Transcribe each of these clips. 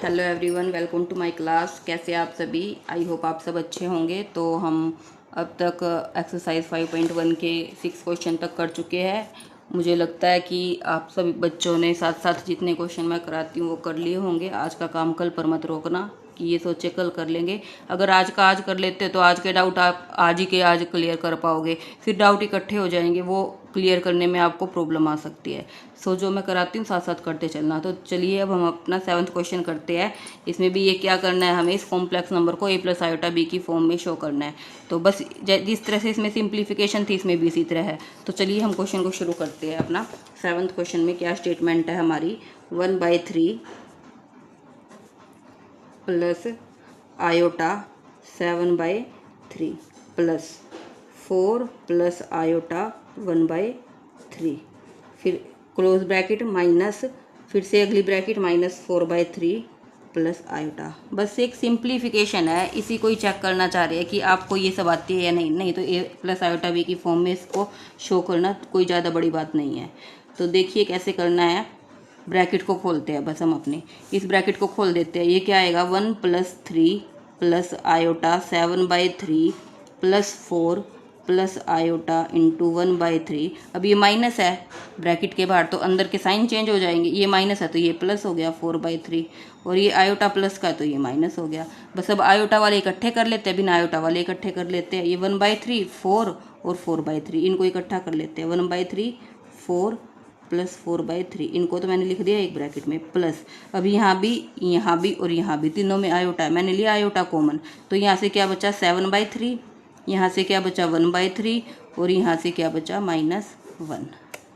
Hello everyone, welcome to my class. कैसे आप सभी? आई होप आप सब अच्छे होंगे। तो हम अब तक एक्सरसाइज 5.1 के 6 क्वेश्चन तक कर चुके हैं। मुझे लगता है कि आप सभी बच्चों ने साथ साथ जितने क्वेश्चन मैं कराती हूँ वो कर लिए होंगे। आज का काम कल पर मत रोकना कि ये सोचे कल कर लेंगे। अगर आज का आज कर लेते तो आज के डाउट आप आज ही के आज क्लियर कर पाओगे। फिर डाउट इकट्ठे हो जाएंगे, वो क्लियर करने में आपको प्रॉब्लम आ सकती है। सो जो मैं कराती हूँ साथ साथ करते चलना। तो चलिए अब हम अपना 7th क्वेश्चन करते हैं। इसमें भी ये क्या करना है, हमें इस कॉम्प्लेक्स नंबर को a + i b की फॉर्म में शो करना है। तो बस जिस तरह से इसमें सिंप्लीफिकेशन थी इसमें भी इसी तरह है। तो चलिए हम क्वेश्चन को शुरू करते हैं। अपना 7th क्वेश्चन में क्या स्टेटमेंट है हमारी, 1/3 plus iota 7/3 plus 4 plus iota 1/3, फिर क्लोज ब्रैकेट माइनस, फिर से अगली ब्रैकेट -4/3 प्लस आयोटा। बस एक सिंप्लीफिकेशन है, इसी को ही चेक करना चाह रहे हैं कि आपको ये सब आती है या नहीं। नहीं तो a + आयोटा b की फॉर्म में इसको शो करना कोई ज़्यादा बड़ी बात नहीं है। तो देखिए कैसे करना है। ब्रैकेट को खोलते हैं, बस हम अपने इस ब्रैकेट को खोल देते हैं। ये क्या आएगा, 1 + 3 plus iota 7/3 plus 4 plus iota into 1/3। अब ये माइनस है ब्रैकेट के बाहर, तो अंदर के साइन चेंज हो जाएंगे। ये माइनस है तो ये प्लस हो गया 4/3, और ये आयोटा प्लस का है तो ये माइनस हो गया। बस अब आयोटा वाले इकट्ठे कर लेते हैं, बिना आयोटा वाले इकट्ठे कर लेते हैं। ये 1/3 4 और 4/3 इनको इकट्ठा कर लेते हैं। 1/3 4 प्लस 4/3, इनको तो मैंने लिख दिया एक ब्रैकेट में प्लस। अब यहाँ भी और यहाँ भी तीनों में आयोटा है, मैंने लिया आयोटा कॉमन। तो यहाँ से क्या बचा 7/3, यहाँ से क्या बचा 1/3, और यहाँ से क्या बचा -1।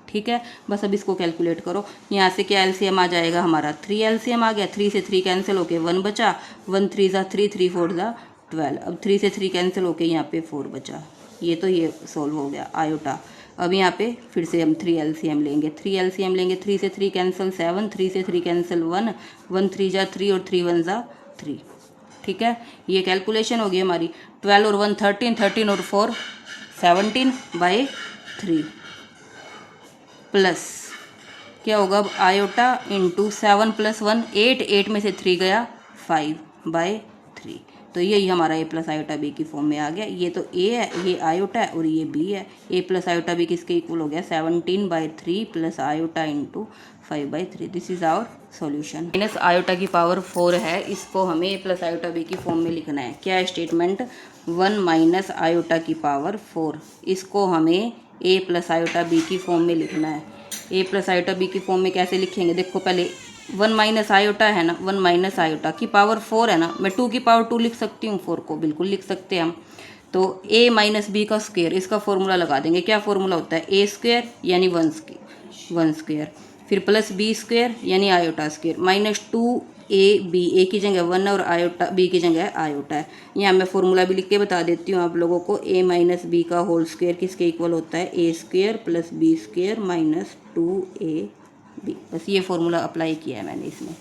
ठीक है, बस अब इसको कैलकुलेट करो। यहाँ से क्या एलसीएम आ जाएगा हमारा, 3 एलसीएम आ गया। 3 से 3 कैंसिल होके 1 बचा, 1 3 ज़ा 3, 3 4 ज़ा 12। अब 3 से 3 कैंसिल होके यहाँ पे 4 बचा। ये तो ये सोल्व हो गया आयोटा। अब यहाँ पे फिर से हम 3 एलसीएम लेंगे। 3 एलसीएम लेंगे, 3 से 3 कैंसिल 7, 3 से 3 कैंसिल 1, 1 3 ज़ा 3 और 3 1 ज़ा 3। ठीक है, ये कैलकुलेशन होगी हमारी। 12 और 1 13, 13 और 4 17/3 प्लस क्या होगा अब आयोटा इंटू 7 + 1 8, 8 में से 3 गया 5/3। तो यही हमारा a + आयोटा b की फॉर्म में आ गया। ये तो a है, ये आयोटा है और ये b है। a + आयोटा b किसके इक्वल हो गया, 17/3 plus iota into 5/3। This is our solution. Minus iota की पावर 4 है, इसको हमें a + आयोटा b की फॉर्म में लिखना है। क्या है स्टेटमेंट, 1 माइनस आयोटा की पावर 4, इसको हमें a + आयोटा b की फॉर्म में लिखना है। a + आयोटा b की फॉर्म में कैसे लिखेंगे, देखो पहले 1 माइनस आयोटा है ना, 1 माइनस आयोटा की पावर 4 है ना, मैं 2 की पावर 2 लिख सकती हूँ, 4 को बिल्कुल लिख सकते हैं हम। तो a - b का स्क्वायर, इसका फॉर्मूला लगा देंगे। क्या फॉर्मूला होता है, a² यानी 1 स्क्वायर, फिर प्लस b² यानी आयोटा स्क्वायर, -2ab, a की जगह 1 और आयोटा b की जगह आयोटा है। यहाँ मैं फॉर्मूला भी लिख के बता देती हूँ आप लोगों को। a - b का होल स्क्वायर किसके इक्वल होता है, a² + b² -2ab। बस ये फॉर्मूला अप्लाई किया है मैंने इसमें।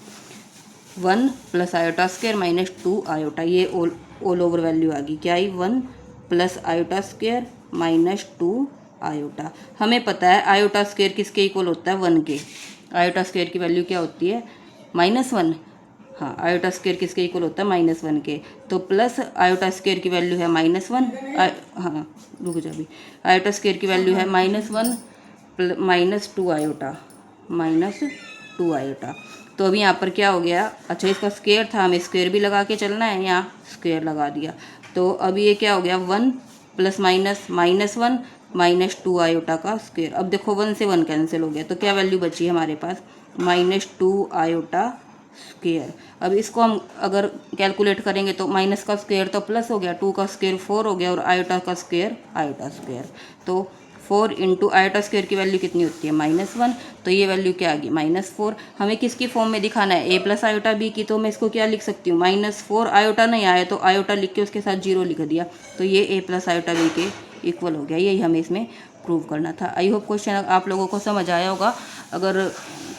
1 प्लस आयोटा स्क्वायर -2 आयोटा, ये ऑल ओवर वैल्यू आ गई। क्या आई, 1 प्लस आयोटा स्क्वायर -2 आयोटा। हमें पता है आयोटा स्क्वायर किसके इक्वल होता है, 1 के। आयोटा स्क्वायर की वैल्यू क्या होती है, -1। हाँ, आयोटा स्क्वायर किसके इक्वल होता है, -1 के। तो प्लस आयोटा स्क्वायर की वैल्यू है -1। हाँ रुक जा भी, आयोटा स्क्वायर की वैल्यू है -1 -2 आयोटा, -2 आयोटा। तो अभी यहाँ पर क्या हो गया, अच्छा इसका स्क्वायर था, हमें स्क्वायर भी लगा के चलना है, यहाँ स्क्वायर लगा दिया। तो अभी ये क्या हो गया, 1 + -1 -2 आयोटा का स्क्वायर। अब देखो 1 से 1 कैंसिल हो गया, तो क्या वैल्यू बची हमारे पास, -2 आयोटा स्क्वायर। अब इसको हम अगर कैलकुलेट करेंगे तो माइनस का स्क्वायर तो प्लस हो गया, 2 का स्क्वायर 4 हो गया, और आयोटा का स्क्वायर आयोटा स्क्वायर। तो 4 इंटू आयोटा स्क्वायर की वैल्यू कितनी होती है, -1। तो ये वैल्यू क्या आ गई, -4। हमें किसकी फॉर्म में दिखाना है, a + आयोटा b की। तो मैं इसको क्या लिख सकती हूँ, -4 आयोटा नहीं आया तो आयोटा लिख के उसके साथ 0 लिख दिया, तो ये a + आयोटा b के इक्वल हो गया। यही हमें इसमें प्रूव करना था। आई होप क्वेश्चन आप लोगों को समझ आया होगा। अगर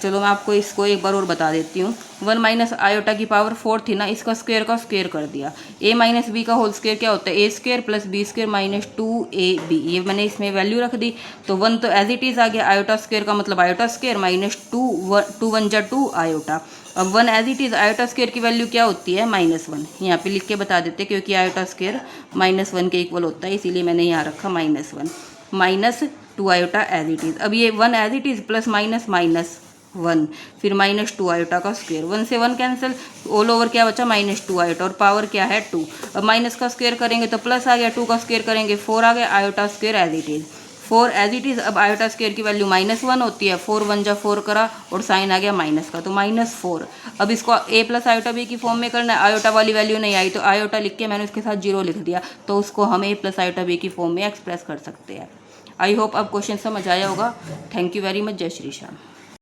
चलो मैं आपको इसको एक बार और बता देती हूँ। 1 माइनस आयोटा की पावर 4 थी ना, इसका स्क्वायर का स्क्वायर कर दिया। a - b का होल स्क्वायर क्या होता है, a² + b² -2ab। ये मैंने इसमें वैल्यू रख दी, तो 1 तो एज इट इज़ आ गया। आयोटा स्क्वायर का मतलब आयोटा स्क्वायर -2 2 1 = 2 आयोटा। अब 1 as it is iota square की वैल्यू क्या होती है -1, यहाँ पे लिख के बता देते क्योंकि आयोटा स्क्वायर -1 के इक्वल होता है, इसीलिए मैंने यहाँ रखा -1 minus 2 iota as it is. अब ये 1 as it is plus minus -1 फिर -2 आयोटा का स्क्वायर, 1 से 1 कैंसिल, ऑल ओवर क्या बचा -2 आयोटा और पावर क्या है 2। अब माइनस का स्क्वायर करेंगे तो प्लस आ गया, 2 का स्क्वायर करेंगे 4 आ गया, iota square as it is 4 as it is. अब आयोटा स्क्वायर की वैल्यू -1 होती है, 4 1 जा 4 करा और साइन आ गया माइनस का तो -4। अब इसको a प्लस आयोटा b की फॉर्म में करना है, आयोटा वाली वैल्यू नहीं आई तो आयोटा लिख के मैंने उसके साथ 0 लिख दिया, तो उसको हम a प्लस आयोटा b की फॉर्म में एक्सप्रेस कर सकते हैं। आई होप अब क्वेश्चन समझ आया होगा। Thank you very much. जय श्री श्याम।